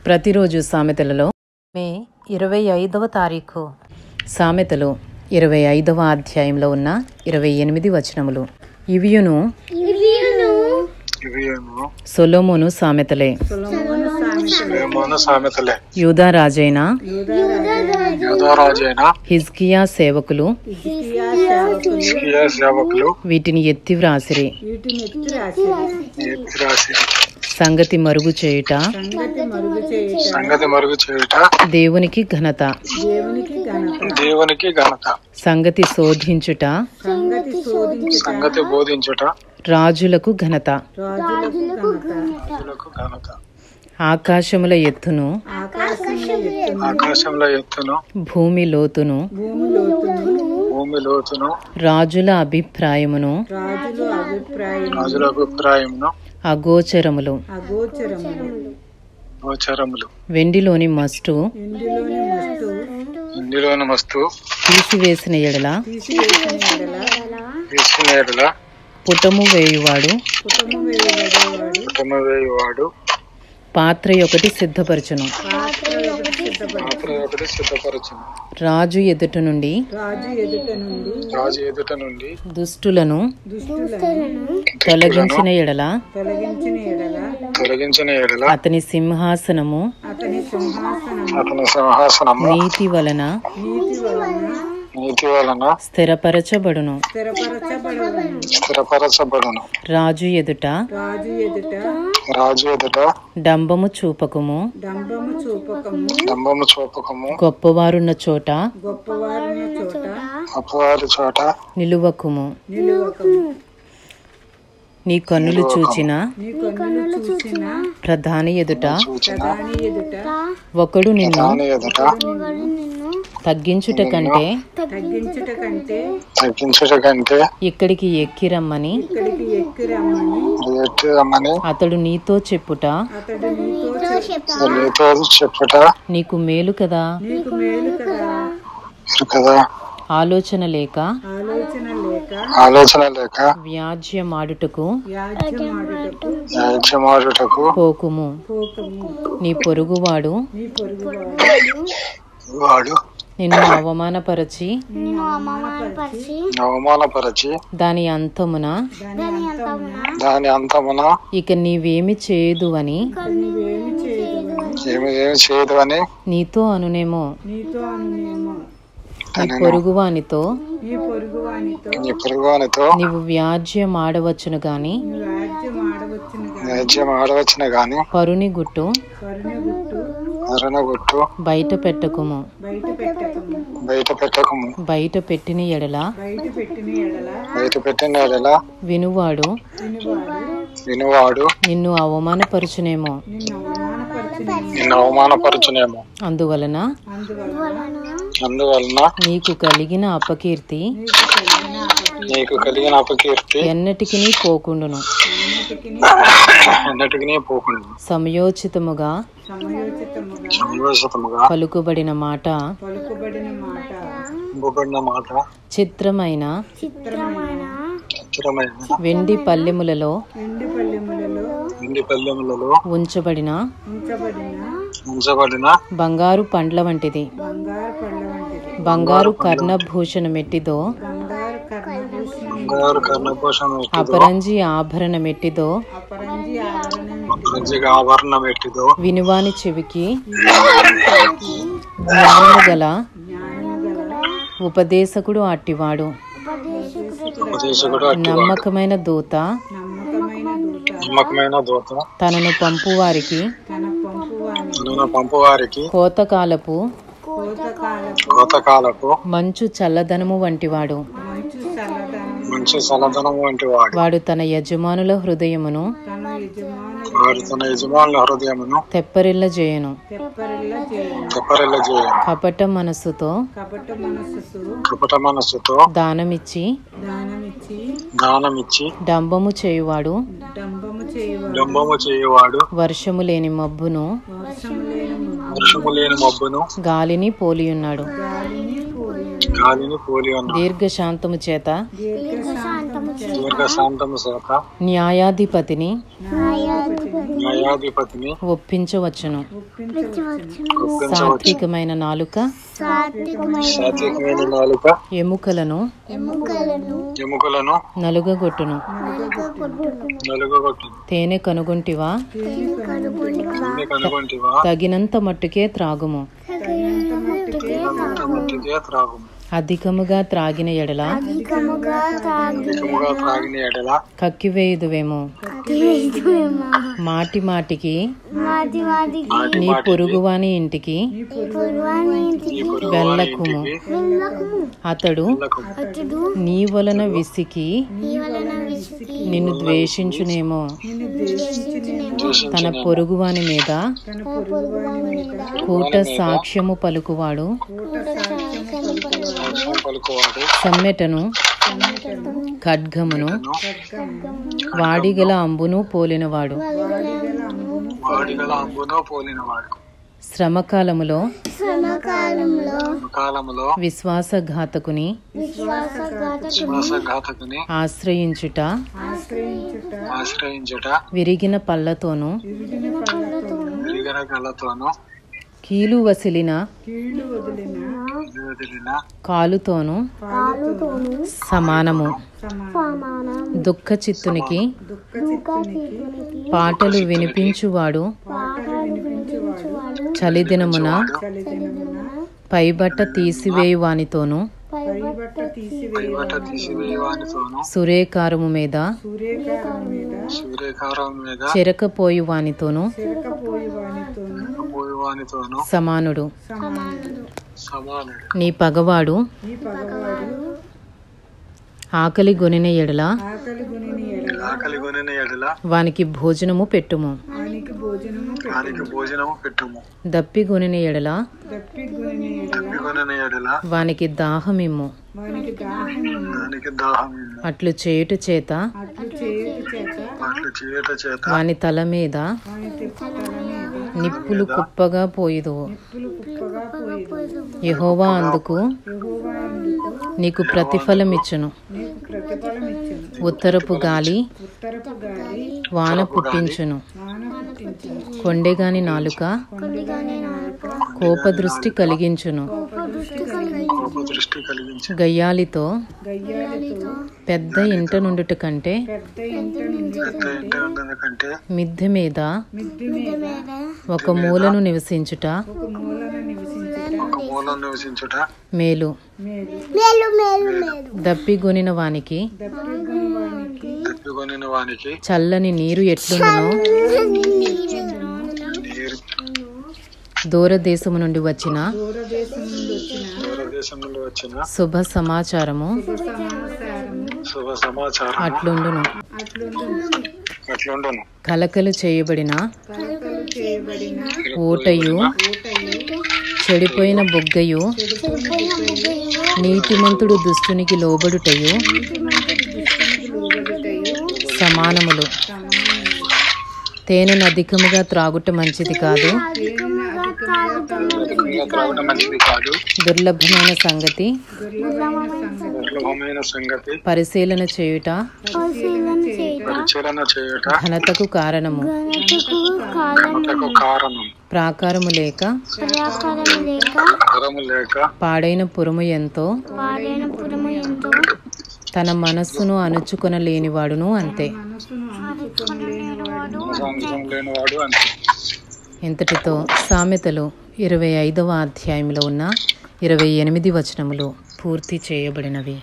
ప్రతిరోజు సామెతలలో మే 25వ తారీఖు సామెతలు 25వ అధ్యాయంలో ఉన్న 28 వచనములు. ఇవియును సొలొమోను సామెతలే. యూదా రాజైన హిజ్కియా సేవకులు వీటిని ఎత్తి వ్రాసిరి. సంగతి మరుగు చేయుట దేవునికి ఘనత. సంగతి శోధించుట రాజులకు ఘనత. ఆకాశముల ఎత్తును భూమి లోతును రాజుల అభిప్రాయమును అగోచరములు. వెండిలోని మస్టు తీసివేసిన ఎడల పుటము వేయువాడు పాత్ర ఒకటి సిద్ధపరచును. రాజు ఎదుట నుండి దుష్టులను తొలగించిన ఎడల అతని సింహాసనము నీతి వలన స్థిరపరచబడును. రాజు ఎదుట డంబము చూపకము. గొప్పవారున్న చోట నిలువకుము. నీ కన్నులు చూచిన ప్రధాని ఎదుట ఒకడు నిన్ను తగ్గించుట కంటే ఇక్కడికి ఎక్కి రమ్మని అతడు నీతో చెప్పుట నీకు మేలు కదా. ఆలోచన లేక వ్యాజ్యమాడుటకు పోకుము. నీ పొరుగువాడు నిన్ను అవమానపరచి దాని అంతమున ఇక నీవేమి చేయదు అని నీతో అనునేమో. నీ పొరుగువానితో నీవు వ్యాజ్యమాడవచ్చును గాని పరుని గుట్టు బయట పెట్టకుము. బయట పెట్టిన ఎడల వినువాడు నిన్ను అవమానపరచునేమో. అందువలన నీకు కలిగిన అపకీర్తి ఎన్నటికి పోకుండును. సమయోచితముగా పలుకుబడిన మాట చిత్రమైన వెండి పల్లెములలో ఉంచబడిన బంగారు పండ్ల వంటిది. బంగారు కర్ణభూషణ మెట్టిదో అపరంజి ఆభరణ మెట్టిదో వినువాని చెవికి జ్ఞానము గల ఉపదేశకుడు అట్టివాడు. నమ్మకమైన దూత తనను పంపువారికి కోతకాలపు మంచు చల్లదనము వంటివాడు. వాడు తన యజమానుల హృదయమును తెప్పరిల్ల చేయను. కపట మనస్సుతో దానమిచ్చి డంబము చేయువాడు వర్షము లేని మబ్బును గాలిని పోలియున్నాడు. దీర్ఘశాంతము చేత న్యాయాధిపతిని న్యాయాధిపతిని ఒప్పించవచ్చును. సాత్వికమైన నాలుక ఎముకలను నలుగగొట్టును. తేనె కనుగొంటివా, తగినంత మట్టుకే త్రాగుము. అధికముగా త్రాగిన ఎడల కక్కివేయుదువేమో. మాటి మాటికి నీ పొరుగువాని ఇంటికి వెళ్ళకుము. అతడు నీ వలన విసికి నిన్ను ద్వేషించునేమో. తన పొరుగువాని మీద కూట సాక్ష్యము పలుకువాడు సమ్మెటను ఖడ్గమును వాడిగల అంబును పోలినవాడు. శ్రమకాలములో విశ్వాసఘాతకుని ఆశ్రయించుట విరిగిన పళ్ళతోనూ కీలు వసిలిన కాలుతోనూ సమానము. దుఃఖ చిత్తునికి పాటలు వినిపించువాడు చలిదినమున పైబట్ట తీసివేయువానితోనూ సురేకారము మీద చెరకపోయువానితోనూ సమానుడు. నీ పగవాడు ఆకలి గొనిన ఎడల వానికి భోజనము పెట్టుము. దప్పి గొనిన ఎడల వానికి దాహమిమ్ము. అట్లు చేయుట చేత వాని తల మీద నిప్పులు కుప్పగా పోయిదువు. యెహోవా అందుకు నీకు ప్రతిఫలమిచ్చును. ఉత్తరపు గాలి వాన పుట్టించును. కొండెగాని నాలుక కోపదృష్టి కలిగించును. గయ్యాలితో పెద్ద ఇంట నుండుట కంటే మిద్దె మీద ఒక మూలను నివసించుట మేలు. దప్పిగొనిన వానికి చల్లని నీరు ఎట్లుండునో దూరదేశము నుండి వచ్చిన శుభ సమాచారము అట్లుండును. కలకలు చేయబడిన ఊటయు చెడిపోయిన బొగ్గయు నీతిమంతుడు దుష్టునికి లోబడుటయు సమానములు. తేనెను అధికముగా త్రాగుట మంచిది కాదు. దుర్లభమైన సంగతి పరిశీలన చేయుట ఘనతకు కారణము. ప్రాకారము లేక పాడైన పురము ఎంతో తన మనస్సును అణుచుకొనలేనివాడును అంతే. ఇంతటితో సామెతలు 25వ అధ్యాయంలో ఉన్న 28 వచనములు పూర్తి చేయబడినవి.